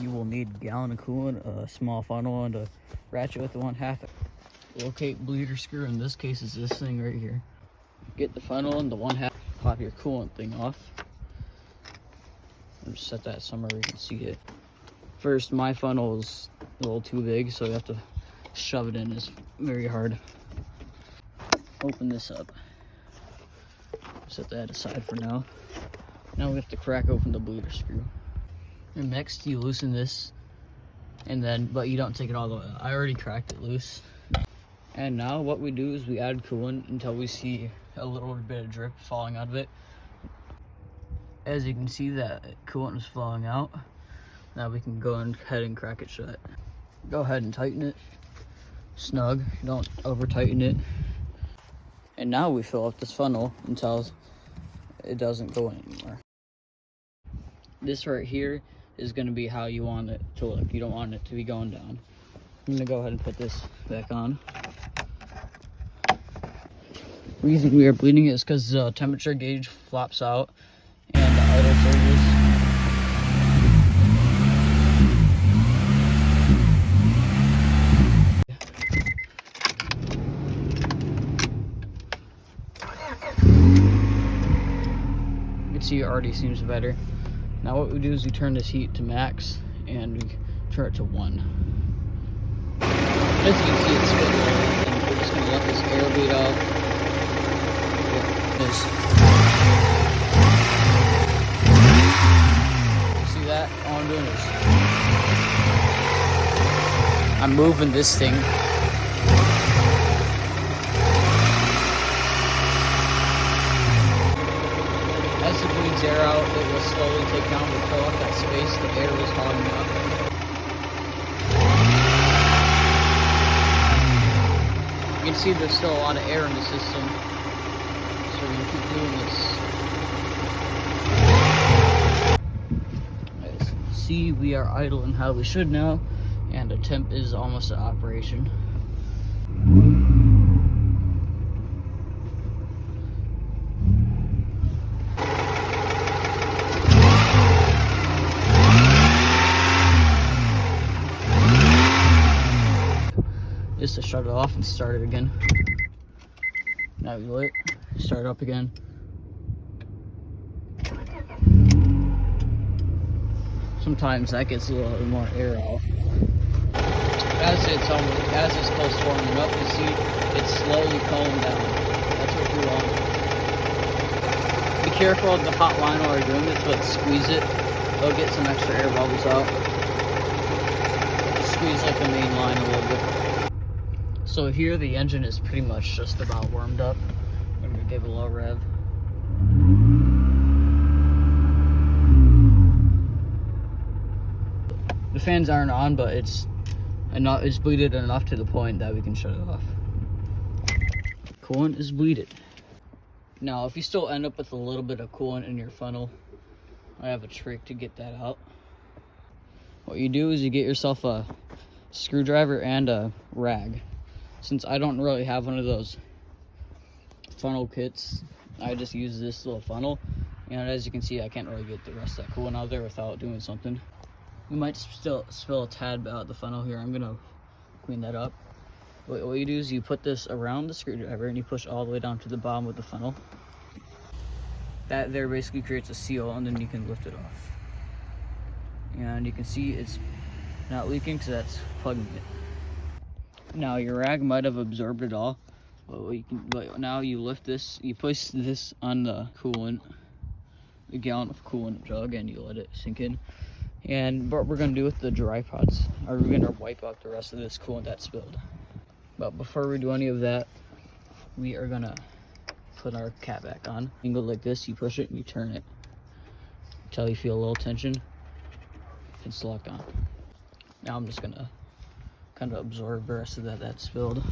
you will need a gallon of coolant, a small funnel, and a ratchet with the 1/2. Locate bleeder screw, in this case is this thing right here. Get the funnel and the 1/2, pop your coolant thing off. And just set that somewhere where you can see it. First, my funnel is a little too big, so you have to shove it in. It's very hard. Open this up. Set that aside for now. Now we have to crack open the bleeder screw. And next, you loosen this, but you don't take it all the way out. I already cracked it loose. And now what we do is we add coolant until we see a little bit of drip falling out of it. As you can see, that coolant is flowing out. Now we can go ahead and crack it shut. Go ahead and tighten it snug, don't over tighten it. And now we fill up this funnel until it doesn't go in anymore. This right here is going to be how you want it to look. You don't want it to be going down. I'm going to go ahead and put this back on. The reason we are bleeding is because the temperature gauge flops out and the idle surges. You can see it already seems better. Now what we do is we turn this heat to max and we turn it to 1. As you can see, it's split low, and we're just gonna let this air bleed out. See that? All I'm doing is I'm moving this thing. As it bleeds air out, it will slowly take down to fill up that space the air was hogging up. You can see there's still a lot of air in the system, so we're gonna keep doing this. As you can see, we are idling how we should now, and the temp is almost at operation. Just to shut it off and start it again. Now you lit, start it up again. Sometimes that gets a little bit more air out. As it's close to warming up, you see it's slowly cooling down. That's what you want. Be careful of the hot line while you're doing this, but squeeze it. It'll get some extra air bubbles out. Squeeze like the main line a little bit. So here the engine is pretty much just about warmed up. I'm gonna give it a low rev. The fans aren't on, but it's bleeded enough to the point that we can shut it off. Coolant is bleeded. Now, if you still end up with a little bit of coolant in your funnel, I have a trick to get that out. What you do is you get yourself a screwdriver and a rag. Since I don't really have one of those funnel kits, I just use this little funnel. And as you can see, I can't really get the rest of that coolant out there without doing something. You might still spill a tad out the funnel here. I'm gonna clean that up. What you do is you put this around the screwdriver and you push all the way down to the bottom of the funnel. That there basically creates a seal, and then you can lift it off. And you can see it's not leaking because that's plugging it. Now your rag might have absorbed it all, but now you lift this, you place this on the coolant, the gallon of coolant jug, and you let it sink in. And what we're gonna do with the dry pots, are we're gonna wipe out the rest of this coolant that spilled. But before we do any of that, we are gonna put our cap back on. You go like this, you push it and you turn it until you feel a little tension. It's locked on. Now I'm just gonna kind of absorb the rest of that spilled.